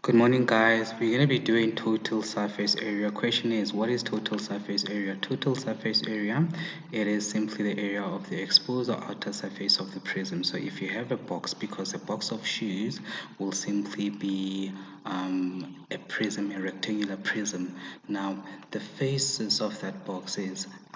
Good morning, guys. We're going to be doing total surface area. Question is, what is total surface area? Total surface area, it is simply the area of the exposed or outer surface of the prism. So if you have a box, because a box of shoes will simply be a prism, a rectangular prism. Now, the faces of that box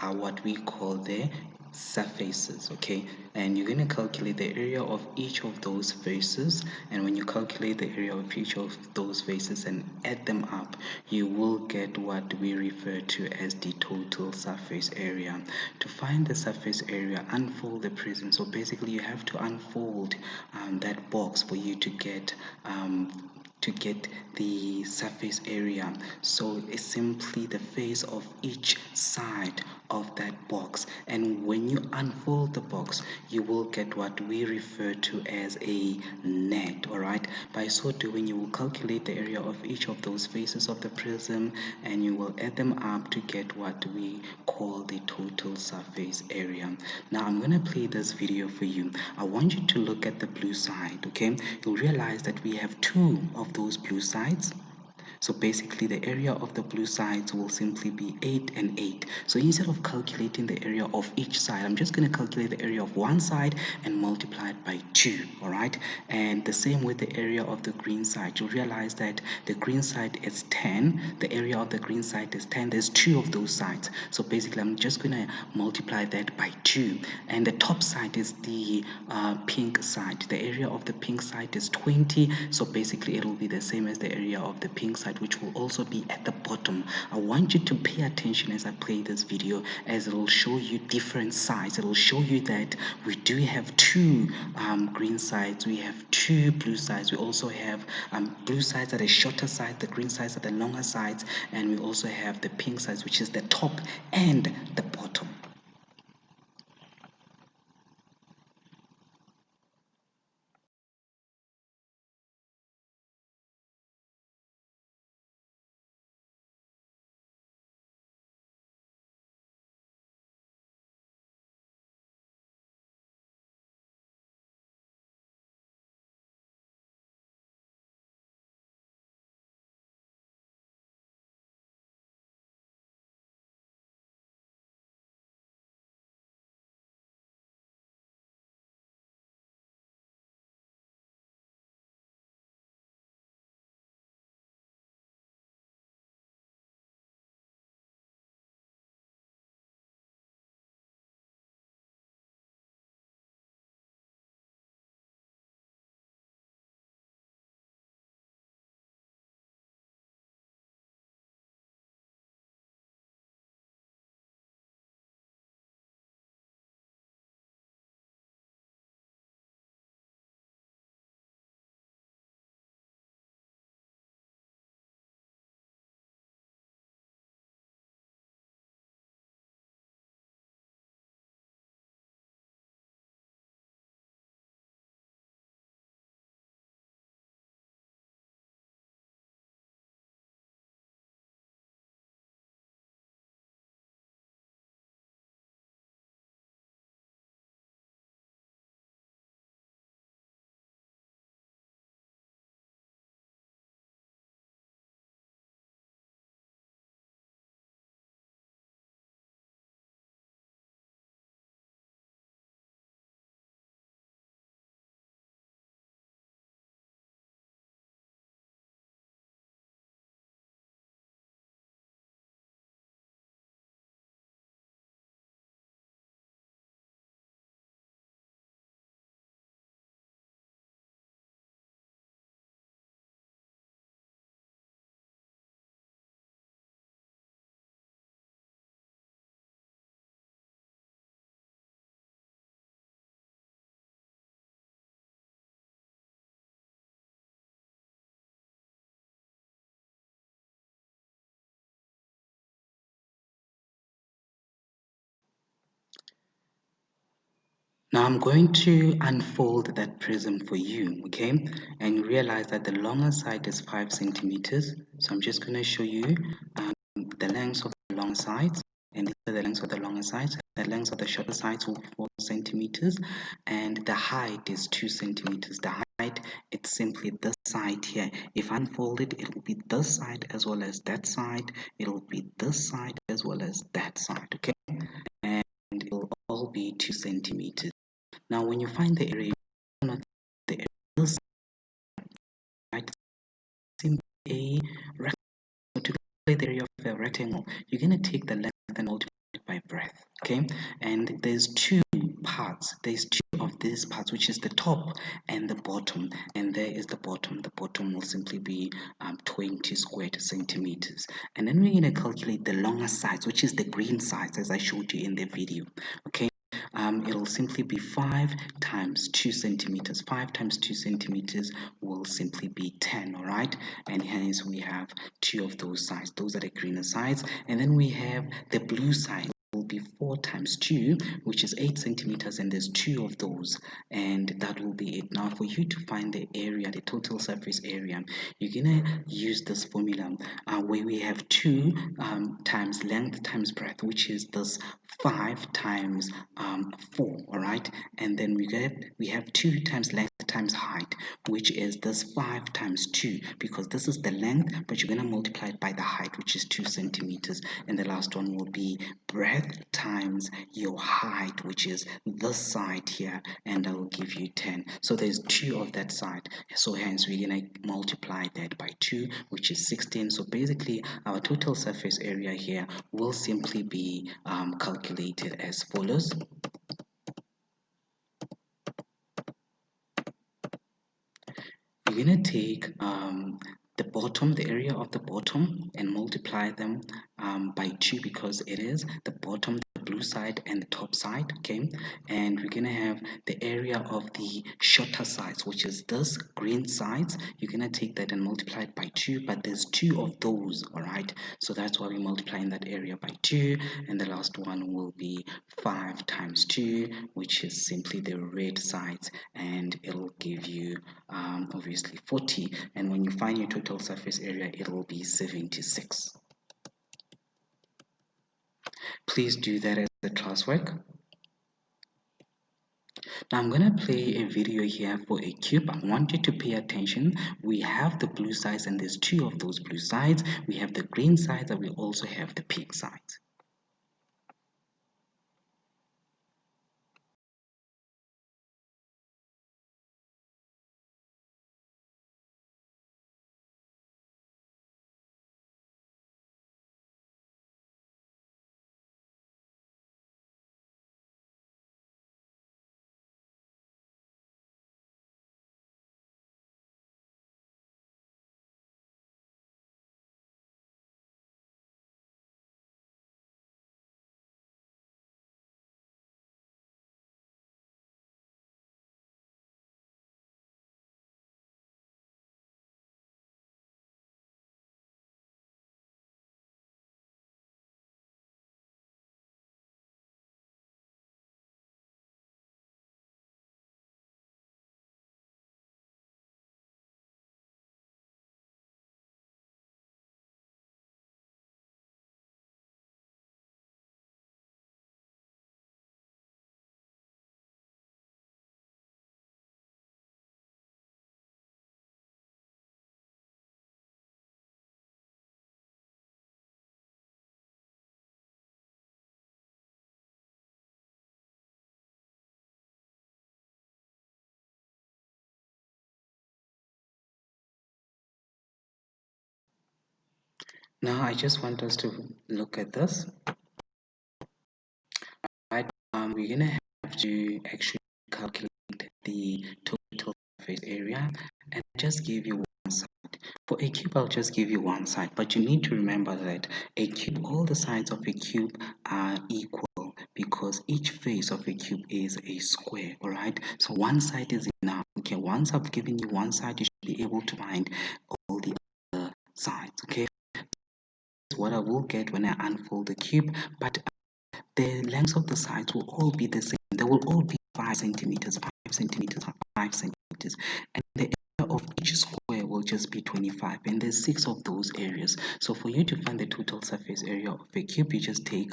are what we call the surfaces, okay, and you're going to calculate the area of each of those faces, and when you calculate the area of each of those faces and add them up, you will get what we refer to as the total surface area. To find the surface area, unfold the prism. So basically you have to unfold that box for you to get the surface area. So it's simply the face of each side of that box, and when you unfold the box you will get what we refer to as a net. All right, by so doing you will calculate the area of each of those faces of the prism and you will add them up to get what we call the total surface area. Now I'm going to play this video for you. I want you to look at the blue side, okay? You'll realize that we have two of those blue sides. So basically the area of the blue sides will simply be 8 and 8. So instead of calculating the area of each side, I'm just going to calculate the area of one side and multiply it by 2, all right? And the same with the area of the green side. You'll realize that the green side is 10. The area of the green side is 10. There's two of those sides. So basically I'm just going to multiply that by 2. And the top side is the pink side. The area of the pink side is 20. So basically it will be the same as the area of the pink side, which will also be at the bottom. I want you to pay attention as I play this video, as it will show you different sides. It will show you that we do have two green sides, we have two blue sides, we also have blue sides at the shorter side, the green sides at the longer sides, and we also have the pink sides, which is the top and the bottom. Now I'm going to unfold that prism for you, okay? And realize that the longer side is 5 centimeters. So I'm just going to show you the length of the long sides, and these are the lengths of the longer sides. The length of the shorter sides will be 4 centimeters, and the height is 2 centimeters. The height side, it's simply this side here. If I unfold it, it will be this side as well as that side. It will be this side as well as that side, okay? And it will all be 2 centimeters. Now, when you find the area, not the area, this side, simply a rectangle. So to calculate the area of a rectangle, you're going to take the length and multiply it by breadth, okay? And there's two parts. There's two of these parts, which is the top and the bottom. And there is the bottom. The bottom will simply be 20 squared centimeters. And then we're going to calculate the longer sides, which is the green sides, as I showed you in the video, okay? It'll simply be 5 times 2 centimeters. 5 times 2 centimeters will simply be 10, all right? And hence we have two of those sides. Those are the greener sides. And then we have the blue side. Will be 4 times 2, which is 8 centimeters, and there's two of those, and that will be it. Now, for you to find the area, the total surface area, you're gonna use this formula where we have 2 times length times breadth, which is this 5 times 4, all right? And then we have 2 times length times height, which is this 5 times 2, because this is the length, but you're going to multiply it by the height, which is 2 centimeters. And the last one will be breadth times your height, which is this side here, and that will give you 10. So there's 2 of that side, so hence we're going to multiply that by 2, which is 16. So basically our total surface area here will simply be calculated as follows. You're going to take the bottom, the area of the bottom, and multiply them by 2, because it is the bottom, the blue side, and the top side, okay? And we're going to have the area of the shorter sides, which is this green sides. You're going to take that and multiply it by 2, but there's 2 of those, all right? So that's why we're multiplying that area by 2, and the last one will be 5 times 2, which is simply the red sides, and it'll give you obviously 40, and when you find your total surface area, it will be 76. Please do that as a classwork. Now I'm going to play a video here for a cube. I want you to pay attention. We have the blue sides, and there's 2 of those blue sides. We have the green sides, and we also have the pink sides. Now I just want us to look at this. Right, we're gonna have to actually calculate the total surface area and just give you one side. For a cube, I'll just give you one side, but you need to remember that a cube, all the sides of a cube are equal, because each face of a cube is a square, all right? So one side is enough. Okay, once I've given you one side, you should be able to find all the other sides, okay? What I will get when I unfold the cube, but the lengths of the sides will all be the same. They will all be 5 centimeters, 5 centimeters, 5 centimeters, and the area of each square will will just be 25, and there's 6 of those areas. So for you to find the total surface area of a cube, you just take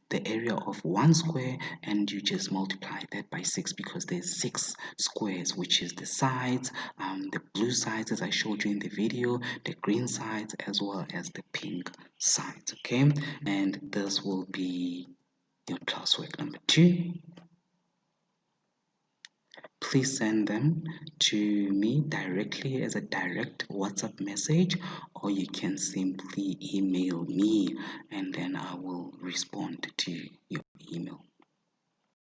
the area of 1 square and you just multiply that by 6, because there's 6 squares, which is the sides, the blue sides as I showed you in the video, the green sides, as well as the pink sides. Okay, and this will be your classwork number 2. Please send them to me directly as a direct WhatsApp message, or you can simply email me and then I will respond to your email.